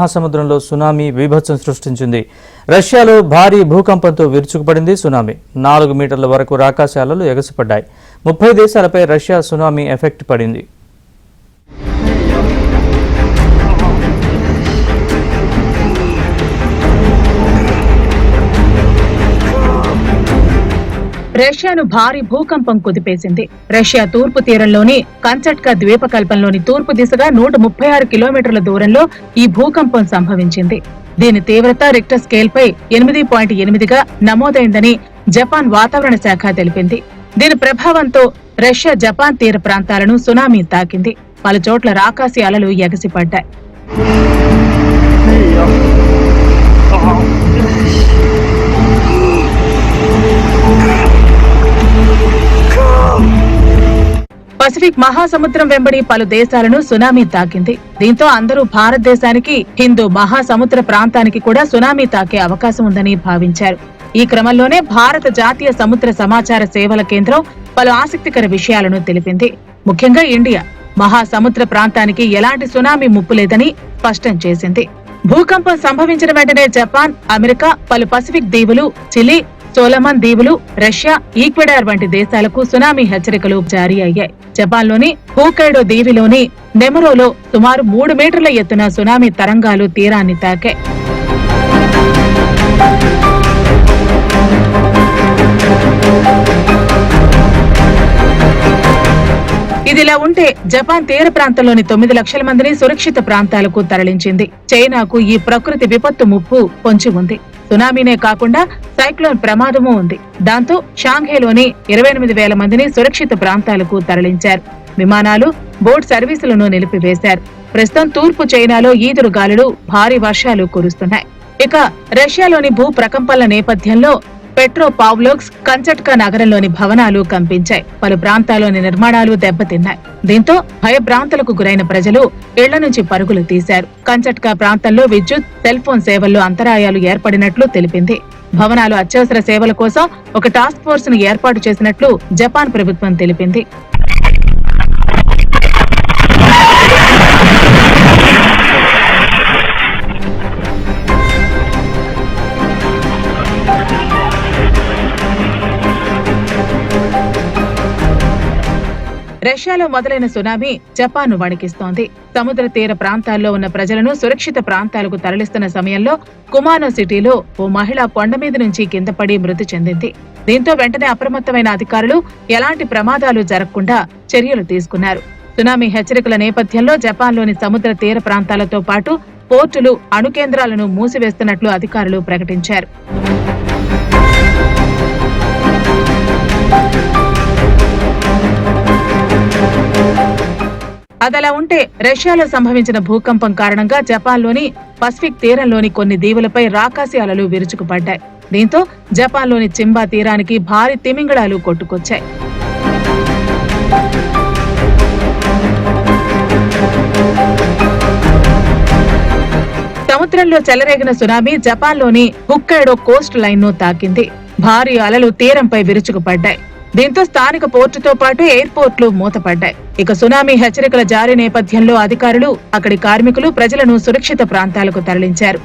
మహాసముద్రంలో సునామీ బీభత్సం సృష్టించింది. రష్యాలో భారీ భూకంపంతో విరుచుకుపడింది సునామీ. 4 మీటర్ల వరకు రాకాశాలలు ఎగసిపడ్డాయి. 30 దేశాలపై రష్యా సునామీ ఎఫెక్ట్ పడింది. రష్యాను భారీ భూకంపం కుదిపేసింది. రష్యా తూర్పు తీరంలోని కంచట్కా ద్వీపకల్పంలోని తూర్పు దిశగా 136 కిలోమీటర్ల దూరంలో ఈ భూకంపం సంభవించింది. దీని తీవ్రత రిక్టర్ స్కేల్ పై 8.8గా నమోదైందని జపాన్ వాతావరణ శాఖ తెలిపింది. దీని ప్రభావంతో రష్యా జపాన్ తీర ప్రాంతాలను సునామీ తాకింది. పలుచోట్ల రాకాసి అలలు ఎగసిపడ్డాయి. పసిఫిక్ మహాసముద్రం వెంబడి పలు దేశాలను సునామీ తాకింది. దీంతో అందరూ భారతదేశానికి, హిందూ మహాసముద్ర ప్రాంతానికి కూడా సునామీ తాకే అవకాశం ఉందని భావించారు. ఈ క్రమంలోనే భారత జాతీయ సముద్ర సమాచార సేవల కేంద్రం పలు ఆసక్తికర విషయాలను తెలిపింది. ముఖ్యంగా ఇండియా మహాసముద్ర ప్రాంతానికి ఎలాంటి సునామీ ముప్పు లేదని స్పష్టం చేసింది. భూకంపం సంభవించిన వెంటనే జపాన్, అమెరికా, పలు పసిఫిక్ దీవులు, చిలీ, సోలమన్ దీవులు, రష్యా, ఈక్వెడార్ వంటి దేశాలకు సునామీ హెచ్చరికలు జారీ అయ్యాయి. జపాన్లోని హోకైడో దీవిలోని నెమరోలో సుమారు 3 మీటర్ల ఎత్తున సునామీ తరంగాలు తీరాన్ని తాకాయి. ఇదిలా ఉంటే జపాన్ తీర ప్రాంతంలోని 9 లక్షల మందిని సురక్షిత ప్రాంతాలకు తరలించింది. చైనాకు ఈ ప్రకృతి విపత్తు ముప్పు పొంచి ఉంది. సునామీనే కాకుండా సైక్లోన్ ప్రమాదమూ ఉంది. దాంతో షాంఘైలోని 28,000 మందిని సురక్షిత ప్రాంతాలకు తరలించారు. విమానాలు, బోట్ సర్వీసులను నిలిపివేశారు. ప్రస్తుతం తూర్పు చైనాలో ఈదురు గాలులు, భారీ వర్షాలు కురుస్తున్నాయి. ఇక రష్యాలోని భూ ప్రకంపనల నేపథ్యంలో పెట్రోపావ్లోవ్స్క్, కంచట్కా నగరంలోని భవనాలు కంపించాయి. పలు ప్రాంతాల్లోని నిర్మాణాలు దెబ్బతిన్నాయి. దీంతో భయభ్రాంతులకు గురైన ప్రజలు ఇళ్ల నుంచి పరుగులు తీశారు. కంచట్కా ప్రాంతంలో విద్యుత్, సెల్ ఫోన్ సేవల్లో అంతరాయాలు ఏర్పడినట్లు తెలిపింది. భవనాలు, అత్యవసర సేవల కోసం ఒక టాస్క్ ఫోర్స్ ను ఏర్పాటు చేసినట్లు జపాన్ ప్రభుత్వం తెలిపింది. రష్యాలో మొదలైన సునామీ జపాన్ను వణికిస్తోంది. సముద్ర తీర ప్రాంతాల్లో ఉన్న ప్రజలను సురక్షిత ప్రాంతాలకు తరలిస్తున్న సమయంలో కుమానో సిటీలో ఓ మహిళ కొండ మీద నుంచి కింద పడి మృతి చెందింది. దీంతో వెంటనే అప్రమత్తమైన అధికారులు ఎలాంటి ప్రమాదాలు జరగకుండా చర్యలు తీసుకున్నారు. సునామీ హెచ్చరికల నేపథ్యంలో జపాన్లోని సముద్ర తీర ప్రాంతాలతో పాటు పోర్టులు, అణు కేంద్రాలను మూసివేస్తున్నట్లు అధికారులు ప్రకటించారు. అదలా ఉంటే రష్యాలో సంభవించిన భూకంపం కారణంగా జపాన్లోని పసిఫిక్ తీరంలోని కొన్ని దీవులపై రాకాసి అలలు విరుచుకుపడ్డాయి. దీంతో జపాన్లోని చింబా తీరానికి భారీ తిమింగళాలు కొట్టుకొచ్చాయి. సముద్రంలో చెలరేగిన సునామీ జపాన్లోని హుక్కైడో కోస్ట్ లైన్ ను తాకింది. భారీ అలలు తీరంపై విరుచుకుపడ్డాయి. దీంతో స్థానిక పోర్టుతో పాటు ఎయిర్పోర్ట్లు మూతపడ్డాయి. ఇక సునామీ హెచ్చరికల జారీ నేపథ్యంలో అధికారులు అక్కడి కార్మికులు ప్రజలను సురక్షిత ప్రాంతాలకు తరలించారు.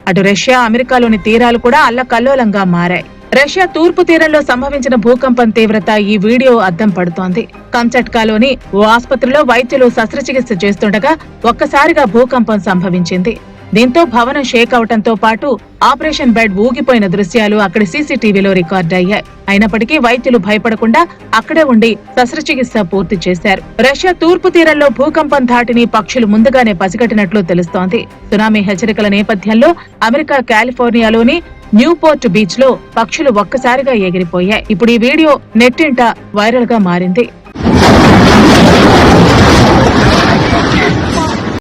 అటు రష్యా, అమెరికాలోని తీరాలు కూడా అల్లకల్లోలంగా మారాయి. రష్యా తూర్పు తీరంలో సంభవించిన భూకంపం తీవ్రత ఈ వీడియో అద్దం పడుతోంది. కంచట్కాలోని ఓ ఆసుపత్రిలో వైద్యులు శస్త్రచికిత్స చేస్తుండగా ఒక్కసారిగా భూకంపం సంభవించింది. దీంతో భవనం షేక్ అవడంతో పాటు ఆపరేషన్ బెడ్ ఊగిపోయిన దృశ్యాలు అక్కడి సీసీటీవీలో రికార్డయ్యాయి. అయినప్పటికీ వైద్యులు భయపడకుండా అక్కడే ఉండి శస్త్రచికిత్స పూర్తి చేశారు. రష్యా తూర్పు తీరంలో భూకంపం ధాటిని పక్షులు ముందుగానే పసిగట్టినట్లు తెలుస్తోంది. సునామీ హెచ్చరికల నేపథ్యంలో అమెరికా కాలిఫోర్నియాలోని న్యూపోర్ట్ బీచ్ లో పక్షులు ఒక్కసారిగా ఎగిరిపోయాయి. ఇప్పుడు ఈ వీడియో నెట్టింట వైరల్ గా మారింది.